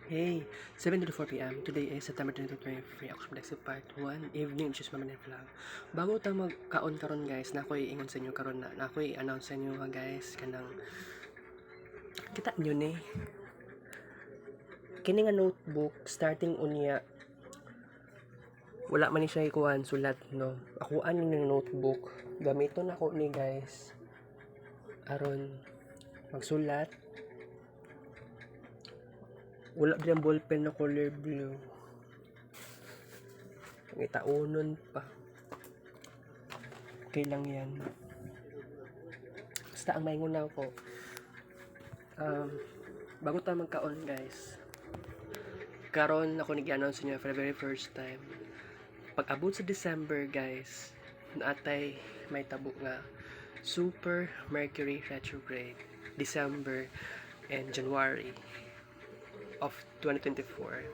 Hey, 7:24 p.m. Today is September 2023. Ako sa part 1, evening, just mamanin vlog. Bago ta magkaon karon guys, na ako'y ingon sa inyo karon na ako'y announce sa inyo guys, kanang kita nyo ni. Kini nga notebook, starting unya, wala man ni siya ikuan, sulat, no. Ako ano ng notebook, gamiton ako ni guys, aron magsulat. Wala din ang ballpen na color blue. Itaunon pa. Okay lang yan. Basta ang maingon na ako. Bago tayo magkaon guys. Karon ako nag-announce niya for the very first time. Pag abot sa December guys, naatay may tabo nga Super Mercury retrograde December and January of 2024.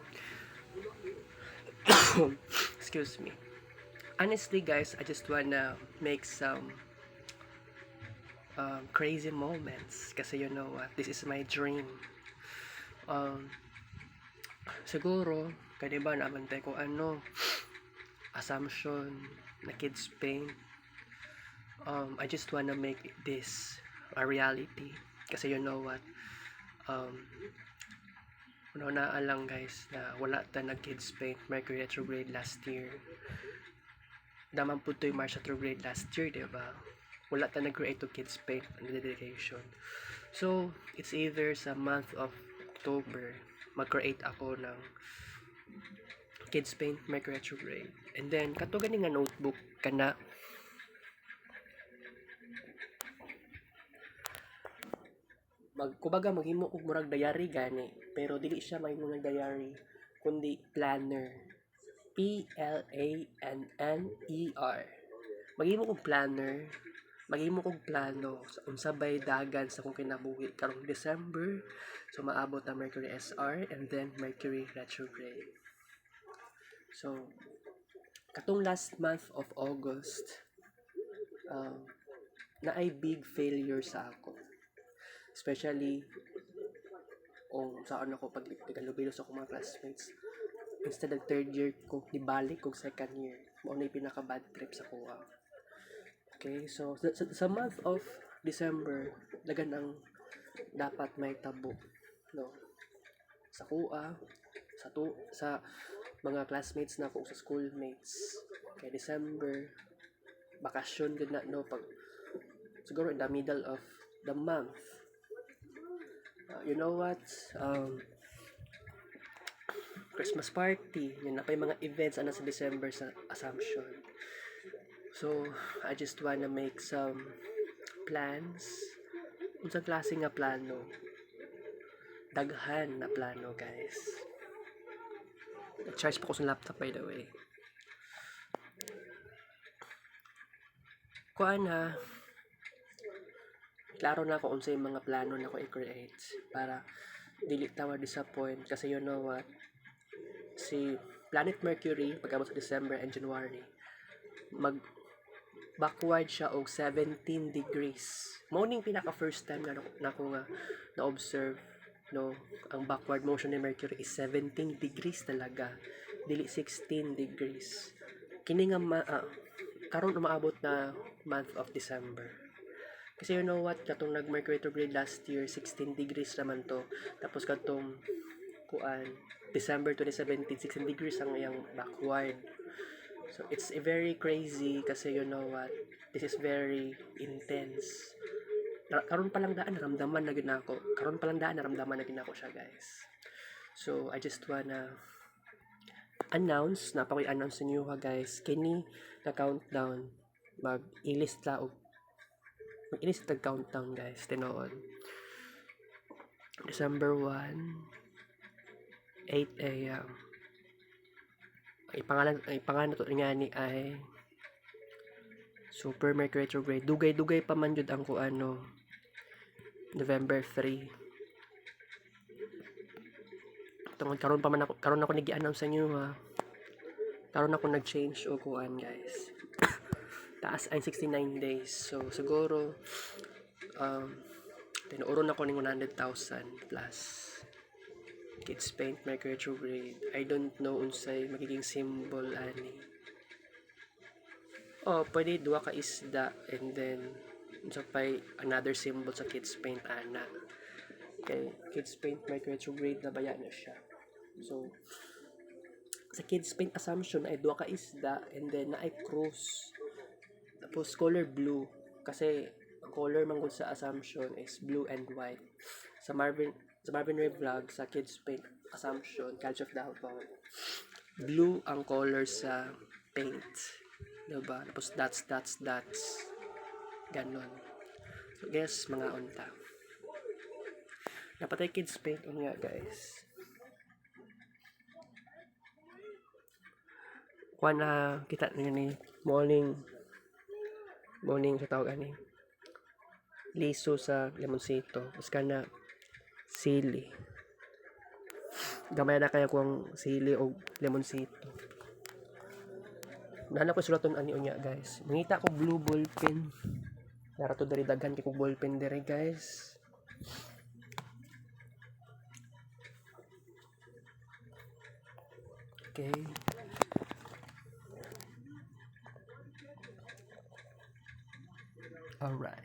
Excuse me. Honestly guys, I just wanna make some crazy moments kasi you know what, this is my dream. Siguro kaya diba naabantay ko ano assumption na kids paint. I just wanna make this a reality kasi you know what, na lang guys na wala ta nag kids paint Mercury retrograde last year. Daman po ito yung Mars retrograde last year, diba? Wala ta nag-create to kids paint on the dedication. So, it's either sa month of October, mag-create ako ng kids paint Mercury retrograde. And then, kato gani nga notebook kana kubaga maghimo og murag diary gani, pero dili siya mahimo nga diary kundi planner. Planner. Maghimo kog planner, maghimo kog plano sa unsabay dagan sa kong kinabuhi karong December, so maabot na Mercury SR and then Mercury retrograde. So katong last month of August, na ay big failure sa ako, especially saan ako pag nagalubilo sa akong mga classmates. Instead of third year ko, nibalik kong second year. Mao na yung pinaka bad trip sa kuha. Okay, so sa month of December, dagan ang dapat may tabo, no? Sa kuha, sa mga classmates na ko, sa schoolmates. Okay, December, bakasyon gud na, no? Pag siguro in the middle of the month. You know what? Christmas party, yun na pa yung mga events ano sa December sa Assumption. So, I just wanna make some plans. Unsang klase nga plano? Daghan na plano, guys. Charge pa ko sa laptop, by the way. Kuan na, klaro na ako unsay mga plano na ko i-create para dili tawa disappoint kasi you know what, si Planet Mercury pag-abot sa December and January mag backward siya og 17 degrees. Mao ning pinaka first time na ako nga na observe, no, ang backward motion ni Mercury is 17 degrees talaga, dili 16 degrees. Kini nga karon umaabot na month of December. Kasi you know what, katong nag Mercury retrograde last year 16 degrees naman to, tapos katong December 2017 16 degrees ang iyang backward. So it's a very crazy kasi you know what, this is very intense. Karon pa lang daan naramdaman na gid nako. Karon pa lang daan naramdaman na gid nako siya, guys. So I just wanna announce, napakoy announce niyo ha guys, kini na countdown mag-ilist la og mag-ilist tag countdown guys, tinuod. December 1 8 a.m. Ipangalan to nga ni ay Super Mercury retrograde. Dugay-dugay pa man jud ang kuano November 3. Tungod karon ako nigi-announce sa inyo ha. Karon ako nag-change o kuan guys. Taas ay 69 days. So siguro tinuoron ako ning 100,000 plus. Kids paint Mercury retrograde. I don't know unsay magiging symbol ani. Oh, pwede duha ka isda and then unsa pay another symbol sa kids paint ana. Kay kids paint Mercury retrograde na baya na siya. So sa kids paint assumption ay duha ka isda and then na ay cross. Tapos color blue kasi color man gud sa assumption is blue and white. Sa Marvin Ray vlog sa kids paint assumption Culture of Davao, blue ang color sa paint, diba? Tapos dots ganon. So guess mga unta napatay kids paint nga guys. Kuha na kita niyo ni morning sa tawag ani liso sa lemonsito tapos kana sili gamay na kaya kung sili o lemonsito. Nana ko sulaton ani unya guys. Mangita ko blue ball pen. Nara to diri daghan kay kog ball pen diri guys. Okay. All right.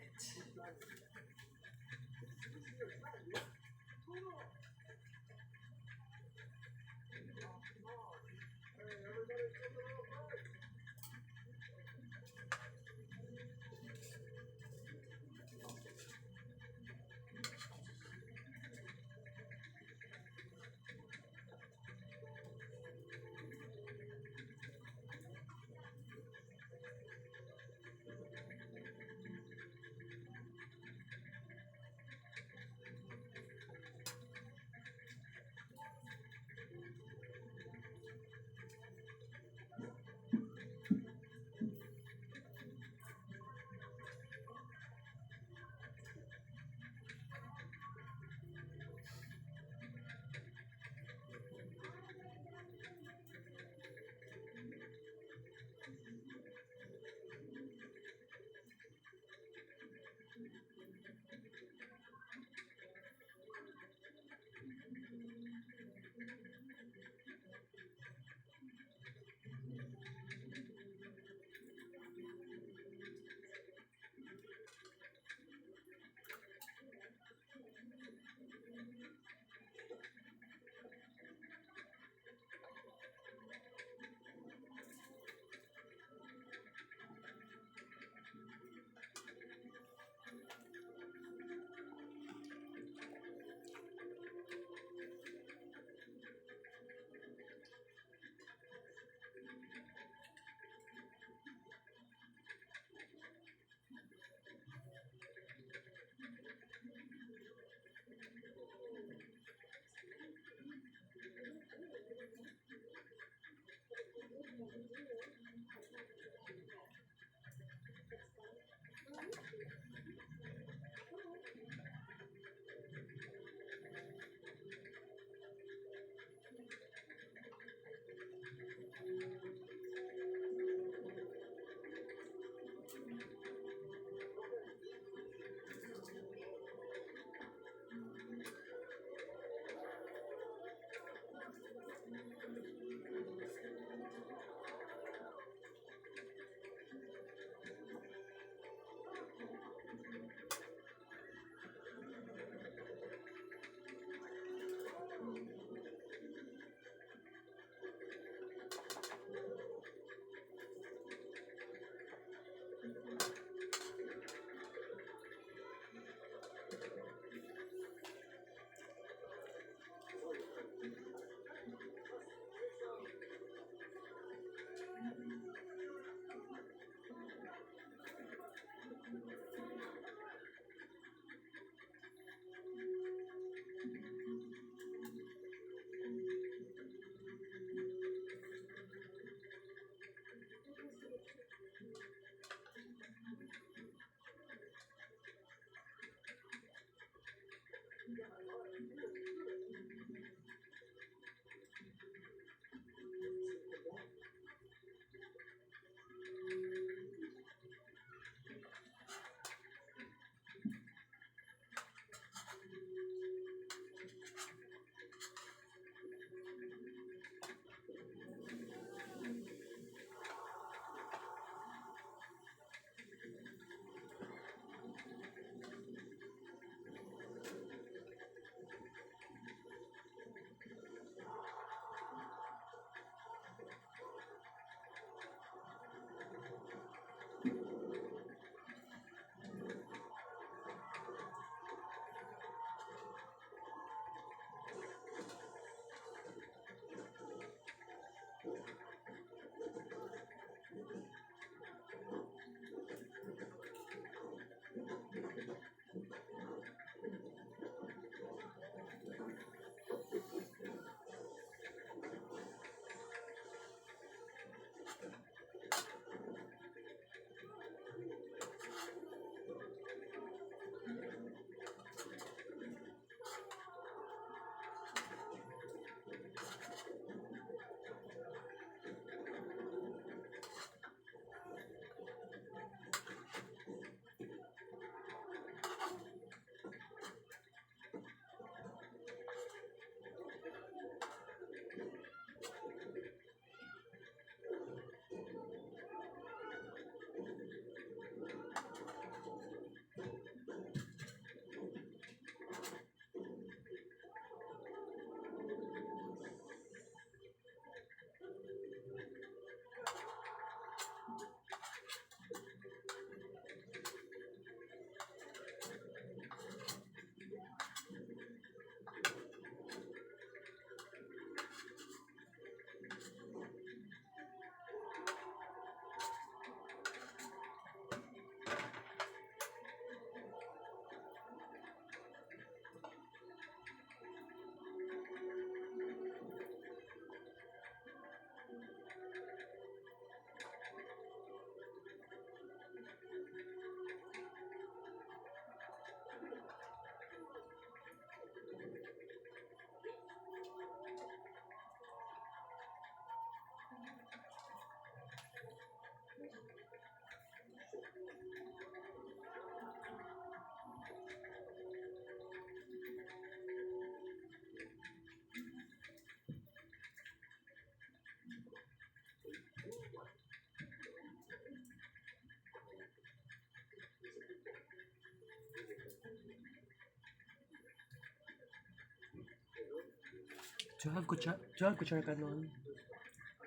12 kutsara kanon.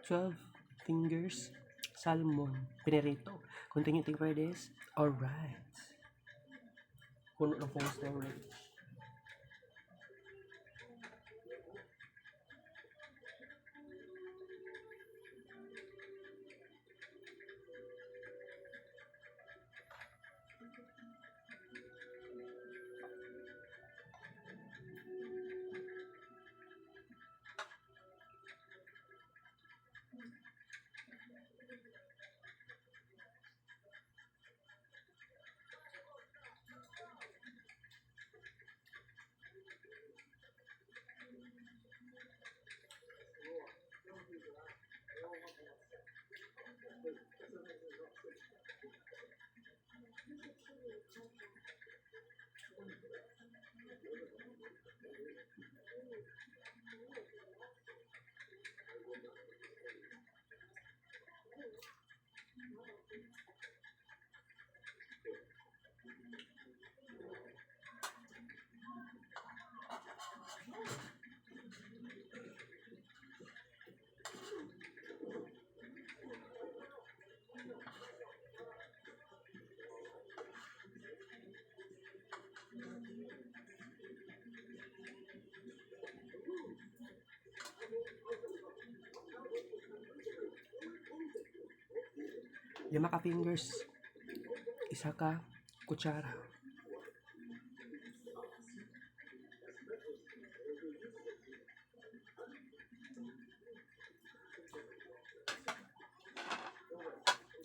12 fingers salmon pinirito. Continuing for this. Alright. Puno ng phone storage. Lima ka fingers. Isa ka kutsara.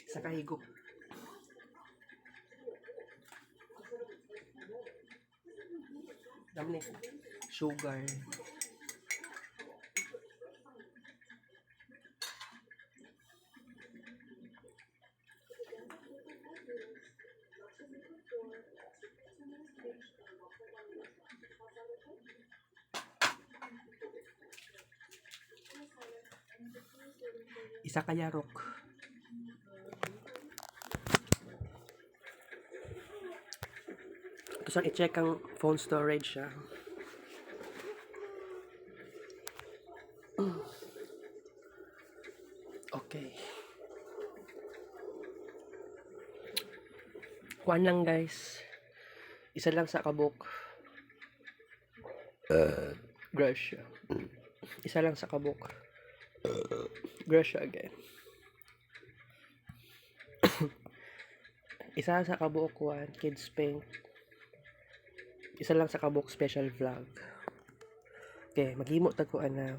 Isa ka higop. Dami sugar. Isa ka yarok. Tapos i-check ang phone storage siya. Okay. Kuan lang guys. Isa lang sa kabuk. Gracia. Isa lang sa kabuk. Gracia again. Isa sa kabuk one, Kids Pink. Isa lang sa kabuk special vlog. Okay, maghimo tagkuan na.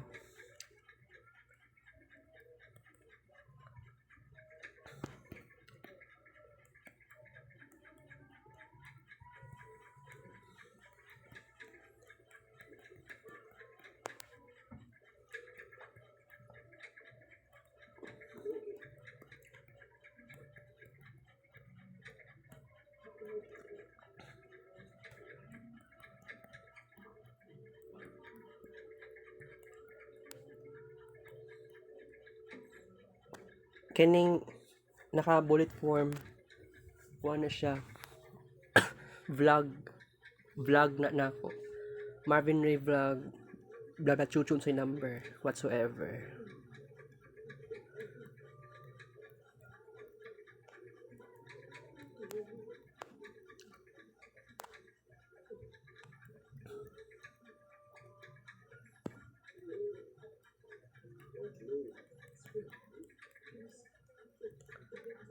Kining naka bullet form na siya vlog na nako Marvin Ray vlog na chuchun sa number whatsoever.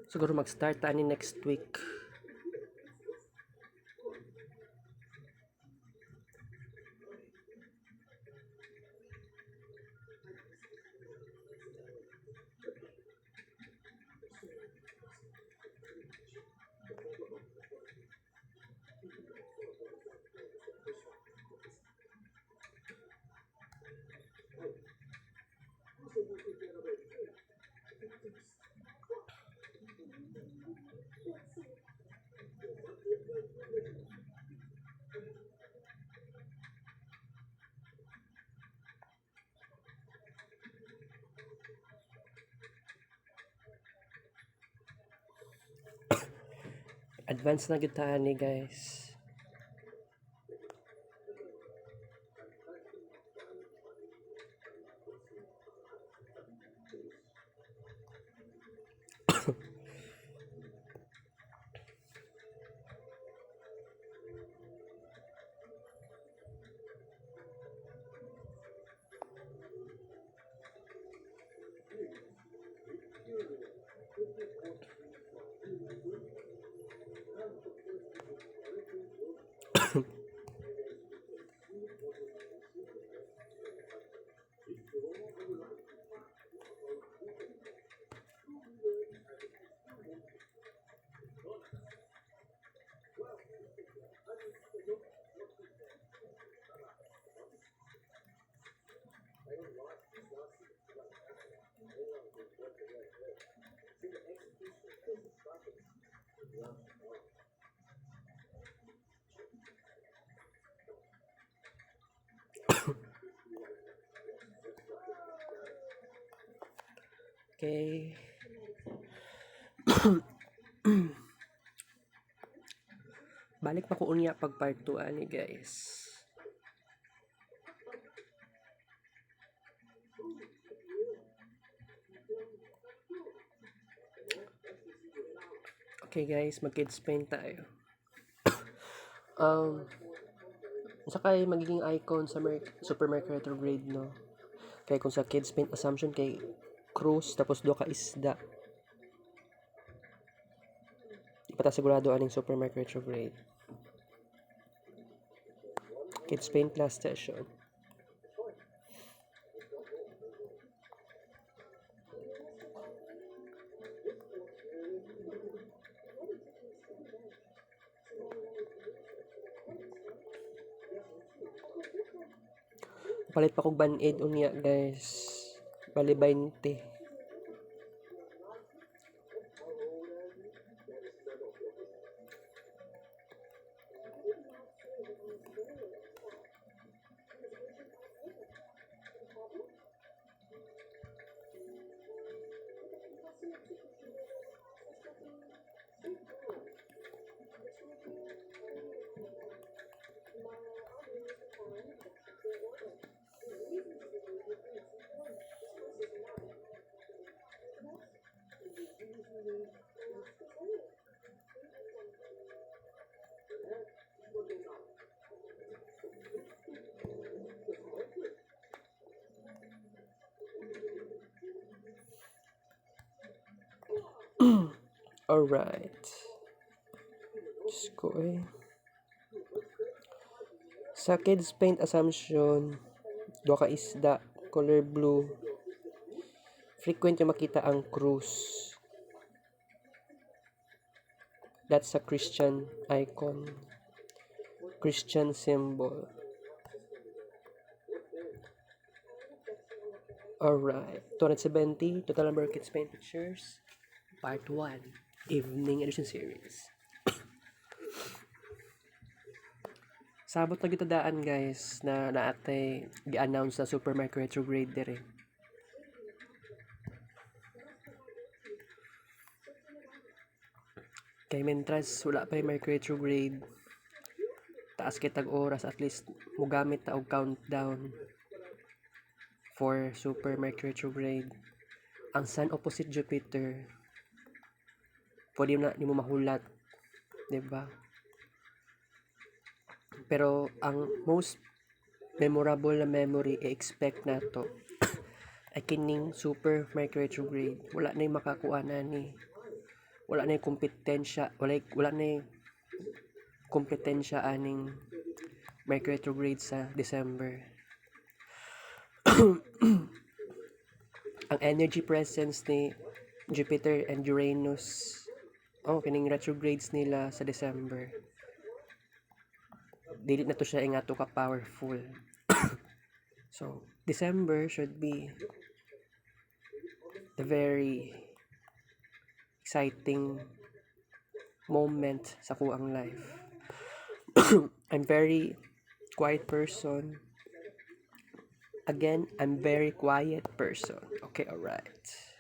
Siguro mag-start ani next week. Advance na kita ni guys. Okay. Balik pa ko unya pag part 2 ani guys. Okay guys, mag-kids paint tayo. Sa kay magiging icon sa supermarket retrograde no. Kay kung sa kids paint assumption kay cruise tapos do ka isda. Di pa ta sigurado aning supermarket retrograde. Kids paint last session. Palit pa kog band-aid unya guys. Bali 20. Alright. Diyos ko eh. Sa kids paint assumption, do ka isda, color blue. Frequent yung makita ang cruise. That's a Christian icon. Christian symbol. Alright. 270, total number of kids paint pictures. Part 1. Evening edition series. Sabot na gitadaan guys na naatay gi-announce na supermarket retrograde dire. Kay mentras wala pa yung mercury retrograde. Taas kitag oras at least mugamit ta og countdown for super mercury retrograde. Ang sun opposite Jupiter. Pwede na mo mahulat, 'di ba? Pero ang most memorable na memory i-expect na to ay kining super mercury retrograde. Wala na yung makakuha na ni. Wala na yung kompetensya. Wala na yung kompetensya aning mercury retrograde sa December. Ang energy presence ni Jupiter and Uranus kining retrogrades nila sa December. Dili na to siya ingato ka powerful. So, December should be the very exciting moment sa kuang life. I'm very quiet person. Again, I'm very quiet person. Okay, alright.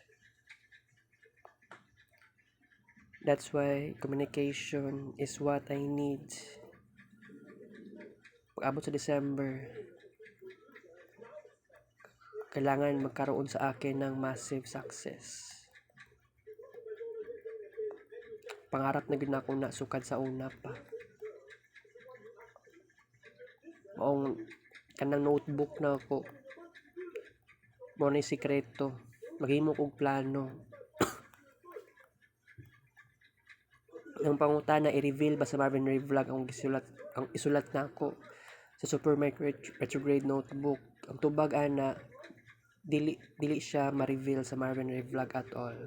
That's why communication is what I need. Pag-abot sa December, kailangan magkaroon sa akin ng massive success. Pangarap na gid na akong nasukad sa una pa. Maong kanang notebook na ako. Mo na sikreto. Maghimo kog plano. Ang pangutana i-reveal ba sa Marvin Ray Vlog ang isulat na ako sa supermarket retrograde notebook. Ang tubag ana dili siya ma-reveal sa Marvin Ray Vlog at all.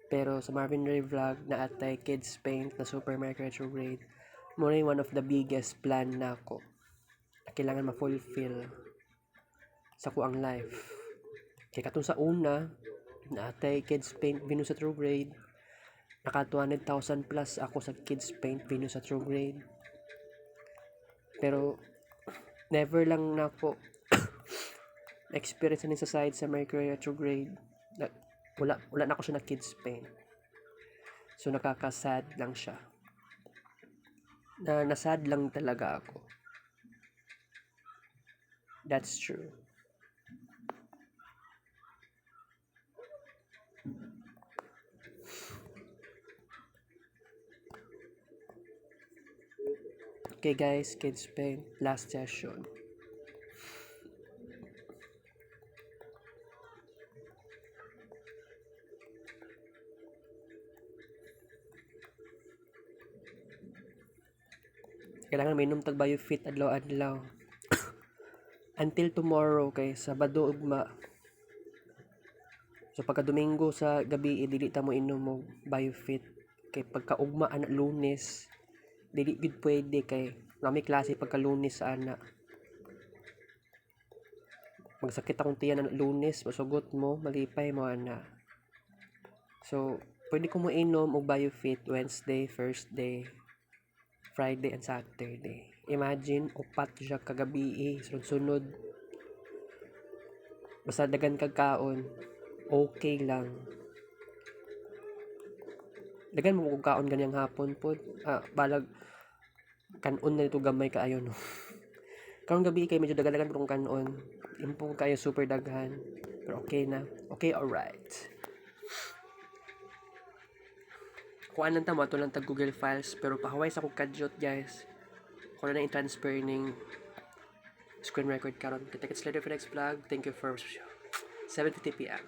Pero sa Marvin Ray Vlog na atay kids paint na supermarket retrograde, mo na one of the biggest plan na ako na kailangan ma-fulfill sa kuang life. Kaya katong sa una na atay kids paint Venus retrograde, naka 200,000 plus ako sa kids paint venue sa true grade. Pero never lang na ako experience din sa side sa Mercury retrograde. Wala na ako siya na kids paint. So nakaka-sad lang siya. Nasad lang talaga ako. That's true. Okay guys, kids paint last session. Kailangan mainom tag biofit adlaw-adlaw. Until tomorrow kay Sabado ugma. So pagka Domingo sa gabi dili ta mo inom mo biofit kay pagka ugma ana Lunes dili gid pwede kay nami klase pagka Lunes ana. Magsakit akong tiyan ana Lunes, masugot mo, malipay mo ana. So pwede ko mo inom og biofit Wednesday, Thursday, Friday and Saturday. Imagine, upat siya kagabi sunod-sunod. Basta dagan kag kaon, okay lang. Dagan mo kog kaon ganyang hapon pod. Balag kanon na ito gamay kaayo no. Karong gabi kay medyo daghan-daghan kung kanon. Impong kayo super daghan. Pero okay na. Okay, alright. Kuan lang ta mo ato lang tag Google Files pero pahaway sa kog kadyot guys. Ko na i-transfer ning screen record karon. Kita kits later for next vlog. Thank you for 7:50 PM.